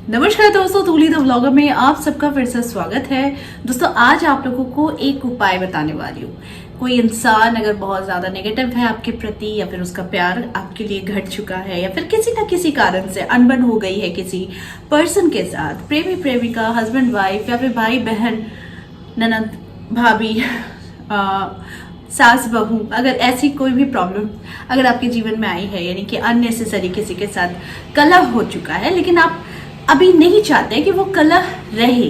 नमस्कार दोस्तों, तूली the vlogger में आप सबका फिर से स्वागत है। दोस्तों आज आप लोगों को एक उपाय बताने वाली हूँ। कोई इंसान अगर बहुत ज्यादा नेगेटिव है आपके प्रति, या फिर उसका प्यार आपके लिए घट चुका है, या फिर किसी न किसी कारण से अनबन हो गई है किसी पर्सन के साथ, प्रेमी प्रेमिका, हस्बैंड वाइफ, या फिर भाई बहन, ननद भाभी, सास बहू, अगर ऐसी कोई भी प्रॉब्लम अगर आपके जीवन में आई है, यानी कि अननेसेसरी किसी के साथ कलह हो चुका है, लेकिन आप अभी नहीं चाहते कि वो कलह रहे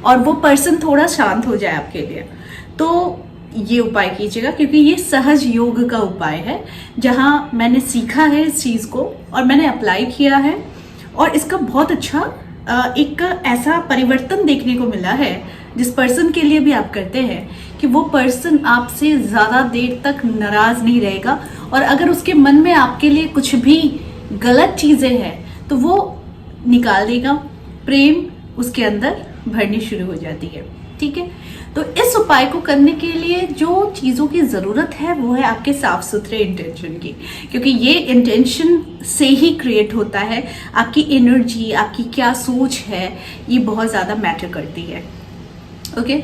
और वो पर्सन थोड़ा शांत हो जाए आपके लिए, तो ये उपाय कीजिएगा। क्योंकि ये सहज योग का उपाय है, जहां मैंने सीखा है इस चीज को और मैंने अप्लाई किया है, और इसका बहुत अच्छा एक ऐसा परिवर्तन देखने को मिला है जिस पर्सन के लिए भी आप करते हैं कि वो पर्सन आपसे ज्यादा देर तक नाराज नहीं रहेगा, और अगर उसके मन में आपके लिए कुछ भी गलत चीजें हैं तो वो निकाल देगा, प्रेम उसके अंदर भरनी शुरू हो जाती है। ठीक है, तो इस उपाय को करने के लिए जो चीजों की जरूरत है वो है आपके साफ सुथरे इंटेंशन की, क्योंकि ये इंटेंशन से ही क्रिएट होता है। आपकी एनर्जी, आपकी क्या सोच है, ये बहुत ज्यादा मैटर करती है। ओके,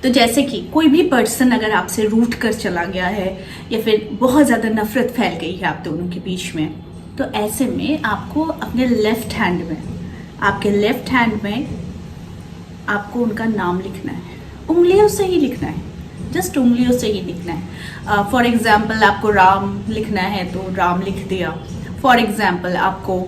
तो जैसे कि कोई भी पर्सन अगर आपसे रूठ कर चला गया है, या फिर बहुत ज्यादा नफरत फैल गई है आप दोनों के बीच में, तो ऐसे में आपको अपने लेफ्ट हैंड में, आपके लेफ्ट हैंड में आपको उनका नाम लिखना है। उंगलियों से ही लिखना है, जस्ट उंगलियों से ही लिखना है। फॉर एग्जाम्पल आपको राम लिखना है तो राम लिख दिया। फॉर एग्जाम्पल आपको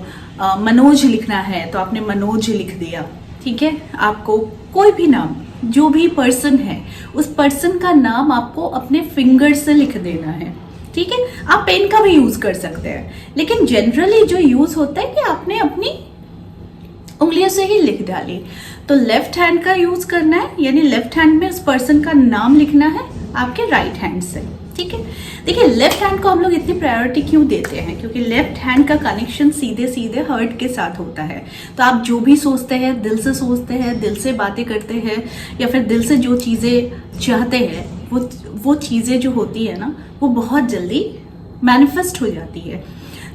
मनोज लिखना है तो आपने मनोज लिख दिया। ठीक है, आपको कोई भी नाम, जो भी पर्सन है, उस पर्सन का नाम आपको अपने फिंगर से लिख देना है। ठीक है, आप पेन का भी यूज कर सकते हैं, लेकिन जनरली जो यूज होता है कि आपने अपनी उंगलियों से ही लिख डाली। तो लेफ्ट हैंड का यूज करना है, यानी लेफ्ट हैंड में उस पर्सन का नाम लिखना है आपके राइट हैंड से। ठीक है, देखिए लेफ्ट हैंड को हम लोग इतनी प्रायोरिटी क्यों देते हैं, क्योंकि लेफ्ट हैंड का कनेक्शन सीधे सीधे हार्ट के साथ होता है। तो आप जो भी सोचते हैं, दिल से सोचते हैं, दिल से बातें करते हैं, या फिर दिल से जो चीजें चाहते हैं, वो चीजें जो होती है ना, वो बहुत जल्दी मैनिफेस्ट हो जाती है।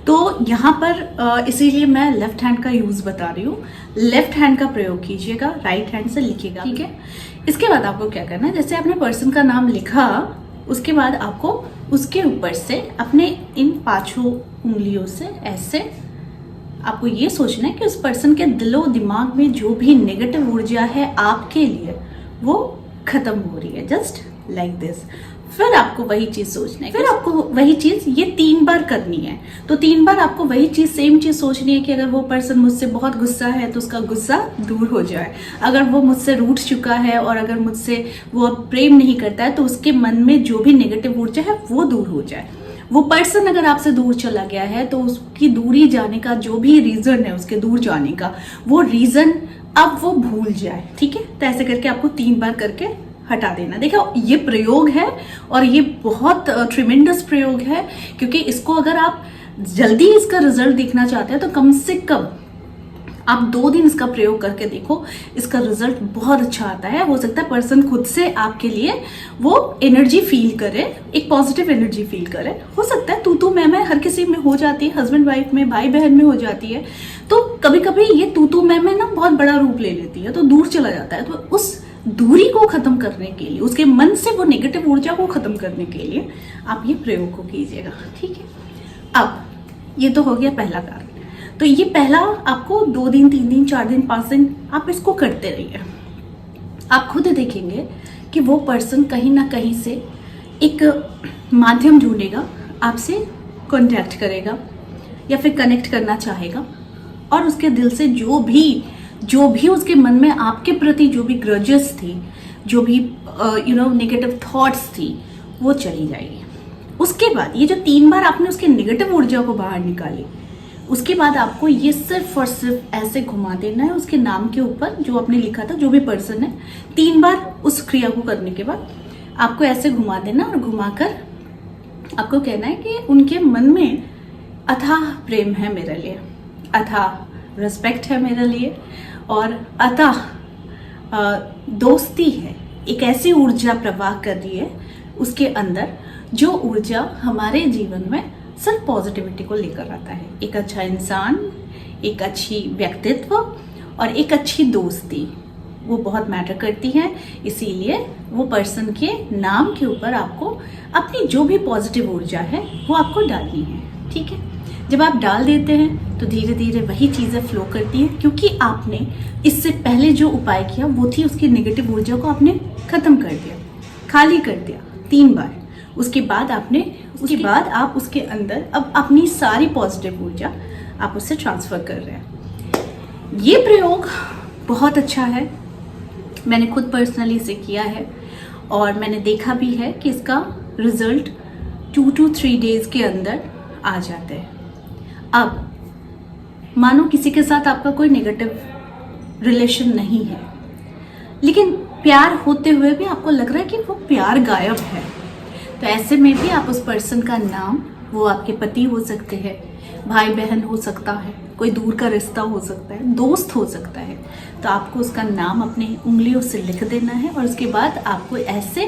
तो यहाँ पर इसीलिए मैं लेफ्ट हैंड का यूज बता रही हूँ। लेफ्ट हैंड का प्रयोग कीजिएगा, राइट हैंड से लिखिएगा। ठीक है, इसके बाद आपको क्या करना है, जैसे आपने पर्सन का नाम लिखा, उसके बाद आपको उसके ऊपर से अपने इन 5 उंगलियों से ऐसे आपको ये सोचना है कि उस पर्सन के दिलो दिमाग में जो भी नेगेटिव ऊर्जा है आपके लिए, वो खत्म हो रही है, जस्ट लाइक दिस। फिर आपको वही चीज सोचना है, फिर आपको वही चीज ये 3 बार करनी है। तो 3 बार आपको वही चीज, सेम चीज सोचनी है कि अगर वो पर्सन मुझसे बहुत गुस्सा है तो उसका गुस्सा दूर हो जाए, अगर वो मुझसे रूठ चुका है और अगर मुझसे वो प्रेम नहीं करता है तो उसके मन में जो भी नेगेटिव ऊर्जा है वो दूर हो जाए। वो पर्सन अगर आपसे दूर चला गया है तो उसकी दूरी जाने का जो भी रीजन है, उसके दूर जाने का, वो रीजन अब वो भूल जाए। ठीक है, तो ऐसे करके आपको 3 बार करके हटा देना। देखो ये प्रयोग है और ये बहुत ट्रिमेंडस प्रयोग है, क्योंकि इसको अगर आप जल्दी इसका रिजल्ट देखना चाहते हैं तो कम से कम आप 2 दिन इसका प्रयोग करके देखो, इसका रिजल्ट बहुत अच्छा आता है। हो सकता है पर्सन खुद से आपके लिए वो एनर्जी फील करे, एक पॉजिटिव एनर्जी फील करे। हो सकता है तू मैं हर किसी में हो जाती है, हस्बैंड वाइफ में, भाई बहन में हो जाती है, तो कभी कभी ये तू मैं ना बहुत बड़ा रूप ले लेती है, तो दूर चला जाता है। तो उस दूरी को खत्म करने के लिए, उसके मन से वो नेगेटिव ऊर्जा को खत्म करने के लिए आप ये प्रयोग को कीजिएगा। ठीक है, अब ये तो हो गया पहला कारण। तो ये पहला आपको 2 दिन, 3 दिन, 4 दिन, 5 दिन आप इसको करते रहिए। आप खुद देखेंगे कि वो पर्सन कहीं ना कहीं से एक माध्यम ढूंढेगा, आपसे कांटेक्ट करेगा या फिर कनेक्ट करना चाहेगा, और उसके दिल से जो भी उसके मन में आपके प्रति जो भी ग्रजेस थी, जो भी नेगेटिव थॉट्स थी, वो चली जाएगी। उसके बाद ये जो 3 बार आपने उसके नेगेटिव ऊर्जा को बाहर निकाली, उसके बाद आपको ये सिर्फ और सिर्फ ऐसे घुमा देना है उसके नाम के ऊपर जो आपने लिखा था, जो भी पर्सन है। 3 बार उस क्रिया को करने के बाद आपको ऐसे घुमा देना, और घुमाकर आपको कहना है कि उनके मन में अथाह प्रेम है मेरे लिए, अथाह रिस्पेक्ट है मेरे लिए, और अतः दोस्ती है। एक ऐसी ऊर्जा प्रवाह कर रही है उसके अंदर, जो ऊर्जा हमारे जीवन में सिर्फ पॉजिटिविटी को लेकर आता है। एक अच्छा इंसान, एक अच्छी व्यक्तित्व और एक अच्छी दोस्ती वो बहुत मैटर करती है। इसीलिए वो पर्सन के नाम के ऊपर आपको अपनी जो भी पॉजिटिव ऊर्जा है वो आपको डालनी है, ठीक है। जब आप डाल देते हैं तो धीरे धीरे वही चीज़ें फ्लो करती हैं, क्योंकि आपने इससे पहले जो उपाय किया वो थी उसकी नेगेटिव ऊर्जा को आपने खत्म कर दिया, खाली कर दिया 3 बार। उसके बाद आप उसके अंदर अब अपनी सारी पॉजिटिव ऊर्जा आप उससे ट्रांसफर कर रहे हैं। ये प्रयोग बहुत अच्छा है, मैंने खुद पर्सनली इसे किया है और मैंने देखा भी है कि इसका रिजल्ट 2 to 3 डेज के अंदर आ जाते हैं। अब मानो किसी के साथ आपका कोई नेगेटिव रिलेशन नहीं है, लेकिन प्यार होते हुए भी आपको लग रहा है कि वो प्यार गायब है, तो ऐसे में भी आप उस पर्सन का नाम, वो आपके पति हो सकते हैं, भाई बहन हो सकता है, कोई दूर का रिश्ता हो सकता है, दोस्त हो सकता है, तो आपको उसका नाम अपनी उंगलियों से लिख देना है और उसके बाद आपको ऐसे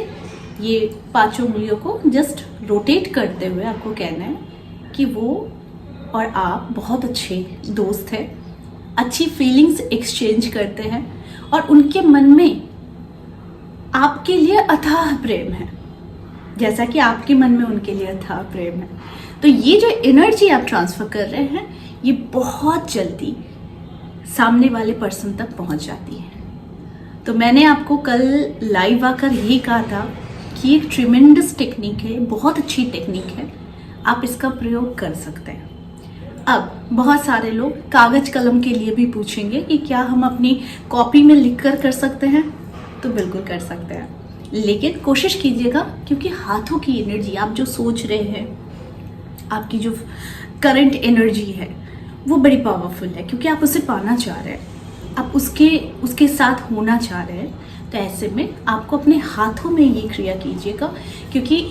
ये 5 उंगलियों को जस्ट रोटेट करते हुए आपको कहना है कि वो और आप बहुत अच्छे दोस्त हैं, अच्छी फीलिंग्स एक्सचेंज करते हैं और उनके मन में आपके लिए अथाह प्रेम है, जैसा कि आपके मन में उनके लिए अथाह प्रेम है। तो ये जो एनर्जी आप ट्रांसफर कर रहे हैं ये बहुत जल्दी सामने वाले पर्सन तक पहुंच जाती है। तो मैंने आपको कल लाइव आकर यही कहा था कि एक ट्रिमेंडस टेक्निक है, बहुत अच्छी टेक्निक है, आप इसका प्रयोग कर सकते हैं। अब बहुत सारे लोग कागज कलम के लिए भी पूछेंगे कि क्या हम अपनी कॉपी में लिखकर कर सकते हैं, तो बिल्कुल कर सकते हैं, लेकिन कोशिश कीजिएगा, क्योंकि हाथों की एनर्जी, आप जो सोच रहे हैं, आपकी जो करंट एनर्जी है वो बड़ी पावरफुल है, क्योंकि आप उसे पाना चाह रहे हैं, आप उसके साथ होना चाह रहे हैं। तो ऐसे में आपको अपने हाथों में ये क्रिया कीजिएगा, क्योंकि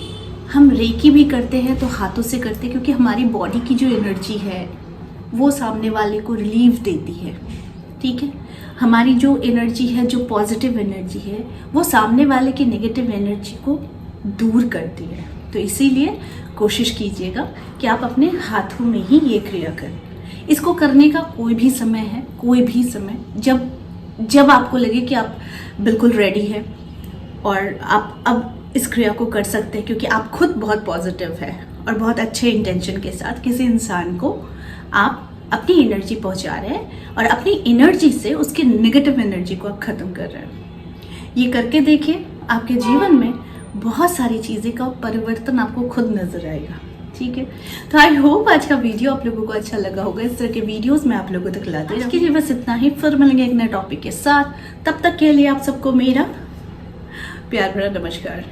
हम रेकी भी करते हैं तो हाथों से करते हैं, क्योंकि हमारी बॉडी की जो एनर्जी है वो सामने वाले को रिलीफ देती है, ठीक है। हमारी जो एनर्जी है, जो पॉजिटिव एनर्जी है, वो सामने वाले की नेगेटिव एनर्जी को दूर करती है। तो इसीलिए कोशिश कीजिएगा कि आप अपने हाथों में ही ये क्रिया करें। इसको करने का कोई भी समय है, कोई भी समय, जब आपको लगे कि आप बिल्कुल रेडी है और आप अब इस क्रिया को कर सकते हैं, क्योंकि आप खुद बहुत पॉजिटिव है और बहुत अच्छे इंटेंशन के साथ किसी इंसान को आप अपनी एनर्जी पहुंचा रहे हैं और अपनी एनर्जी से उसके नेगेटिव एनर्जी को आप खत्म कर रहे हैं। ये करके देखिए, आपके जीवन में बहुत सारी चीज़ें का परिवर्तन आपको खुद नजर आएगा, ठीक है। तो आई होप आज का वीडियो आप लोगों को अच्छा लगा होगा। इस तरह के वीडियोस मैं आप लोगों तक लाती हूँ। आज के लिए बस इतना ही, फिर मिलेंगे एक नए टॉपिक के साथ। तब तक के लिए आप सबको मेरा प्यार भरा नमस्कार।